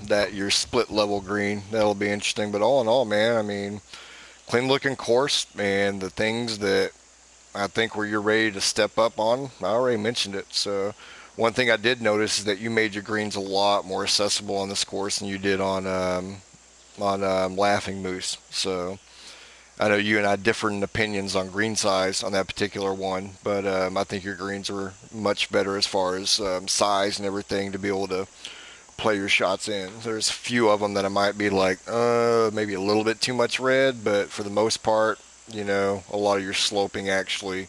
that your split level green. That'll be interesting. But all in all, man, I mean, clean looking course, and the things that I think where you're ready to step up on, I already mentioned it. So one thing I did notice is that you made your greens a lot more accessible on this course than you did on on Laughing Moose. So I know you and I differ in opinions on green size on that particular one, but I think your greens are much better as far as size and everything to be able to play your shots in. There's a few of them that I might be like, maybe a little bit too much red, but for the most part, a lot of your sloping actually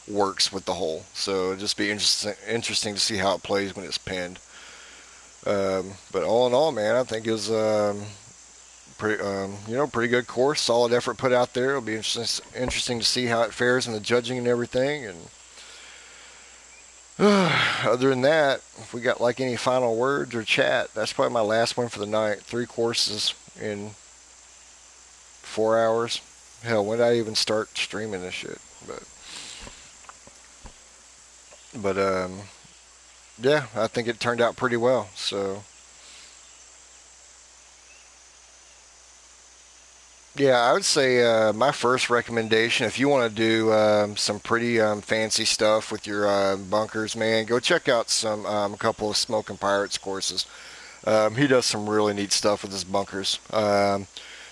works with the hole. So it'll just be interesting to see how it plays when it's pinned. But all in all, man, I think it was pretty good course, solid effort put out there. It'll be interesting to see how it fares in the judging and everything. And other than that, if we got like any final words or chat, that's probably my last one for the night. 3 courses in 4 hours. Hell, when did I even start streaming this shit? But yeah, I think it turned out pretty well. So yeah, I would say my first recommendation, if you want to do some pretty fancy stuff with your bunkers, man, go check out a couple of Smoking Pirates courses. He does some really neat stuff with his bunkers.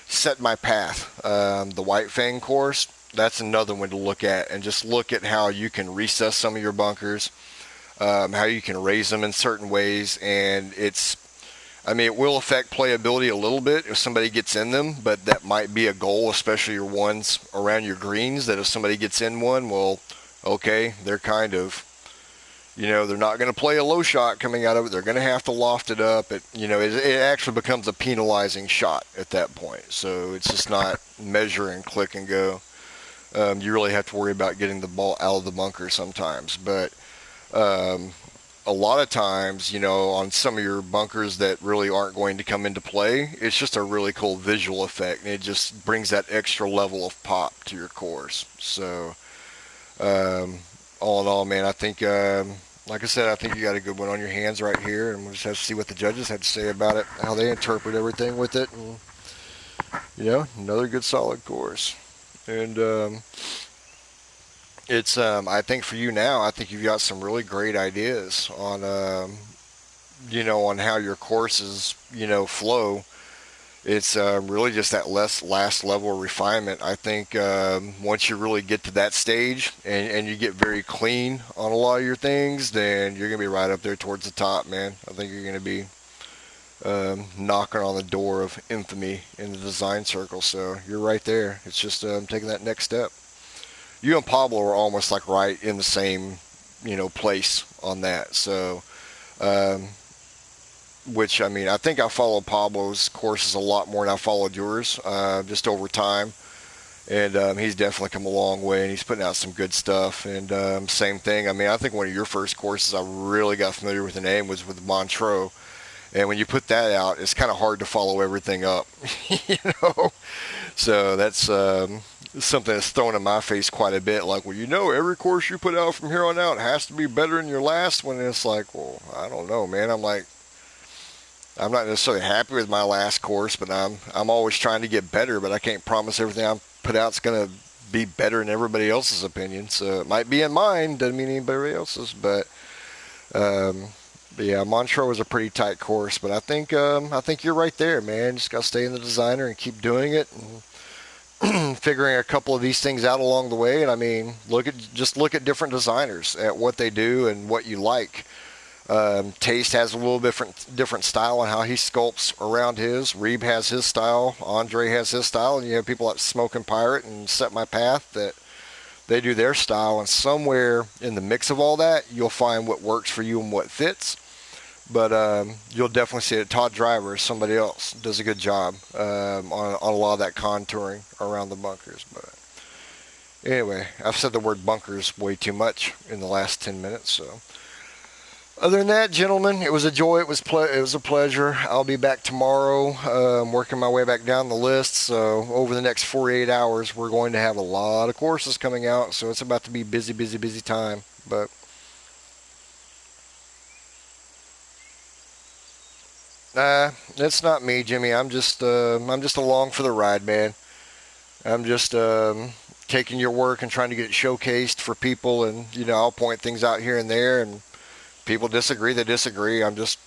Set My Path, the White Fang course, that's another one to look at, and just look at how you can recess some of your bunkers, how you can raise them in certain ways, and it will affect playability a little bit if somebody gets in them, but that might be a goal, especially your ones around your greens, that if somebody gets in one, well, okay, they're kind of, they're not going to play a low shot coming out of it. They're going to have to loft it up. It actually becomes a penalizing shot at that point. So it's just not measure and click and go. You really have to worry about getting the ball out of the bunker sometimes. But a lot of times, on some of your bunkers that really aren't going to come into play, it's just a really cool visual effect, and it just brings that extra level of pop to your course. So, all in all, man, I think, like I said, I think you got a good one on your hands right here, and we'll just have to see what the judges have to say about it, how they interpret everything with it, and, another good solid course. And, it's I think for you now, I think you've got some really great ideas on how your courses flow. It's really just that last level of refinement. I think once you really get to that stage and you get very clean on a lot of your things, then you're gonna be right up there towards the top, man. I think you're gonna be knocking on the door of infamy in the design circle. So you're right there. It's just taking that next step. You and Pablo are almost like right in the same, place on that. So, which I think I followed Pablo's courses a lot more than I followed yours, just over time. And he's definitely come a long way, and he's putting out some good stuff. And same thing. I think one of your first courses I really got familiar with the name was with Montreux. And when you put that out, it's kind of hard to follow everything up, So that's something that's thrown in my face quite a bit. Like, well, every course you put out from here on out has to be better than your last one. And it's like, well, I don't know, man. I'm not necessarily happy with my last course, but I'm always trying to get better. But I can't promise everything I put out's gonna be better in everybody else's opinion. So it might be in mine, doesn't mean anybody else's. But yeah, Montreux was a pretty tight course. But I think you're right there, man. Just gotta stay in the designer and keep doing it. And figuring a couple of these things out along the way, and look at different designers at what they do and what you like. Taste has a little different style on how he sculpts around his. Reeb has his style. Andre has his style, and you have people like Smoking Pirate and Set My Path that they do their style. And somewhere in the mix of all that, you'll find what works for you and what fits. But you'll definitely see it. Todd Driver, somebody else, does a good job on a lot of that contouring around the bunkers. But anyway, I've said the word bunkers way too much in the last 10 minutes. So other than that, gentlemen, it was a joy. It was a pleasure. I'll be back tomorrow, working my way back down the list. So over the next 48 hours, we're going to have a lot of courses coming out. So it's about to be busy, busy, busy time. But it's not me, Jimmy. I'm just along for the ride, man. I'm just taking your work and trying to get it showcased for people, and I'll point things out here and there, and people disagree. They disagree. I'm just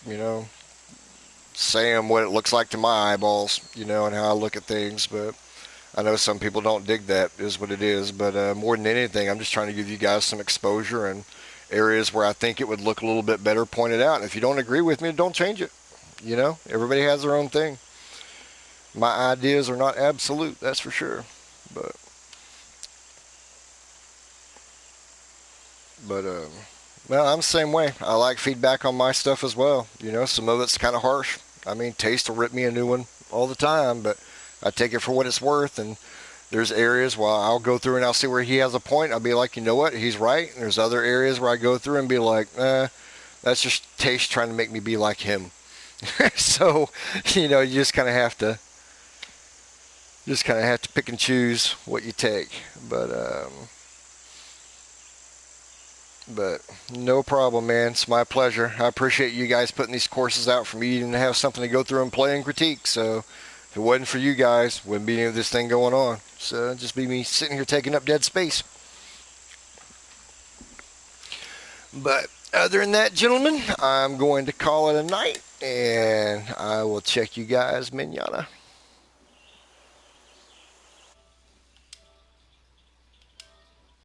saying what it looks like to my eyeballs, you know, and how I look at things. But I know some people don't dig that, is what it is. But more than anything, I'm just trying to give you guys some exposure and areas where I think it would look a little bit better pointed out. And if you don't agree with me, don't change it. You know, everybody has their own thing. My ideas are not absolute, that's for sure. But but well, I'm the same way. I like feedback on my stuff as well. You know, some of it's kind of harsh. I mean, Taste will rip me a new one all the time, but I take it for what it's worth. And there's areas where I'll go through and I'll see where he has a point. I'll be like, you know what, he's right. And there's other areas where I go through and be like, that's just Taste trying to make me be like him. So, you know, you just kind of have to pick and choose what you take. But no problem, man. It's my pleasure. I appreciate you guys putting these courses out for me to have something to go through and play and critique. So if it wasn't for you guys, wouldn't be any of this thing going on. So it'd just be me sitting here taking up dead space. But other than that, gentlemen, I'm going to call it a night, and I will check you guys manana.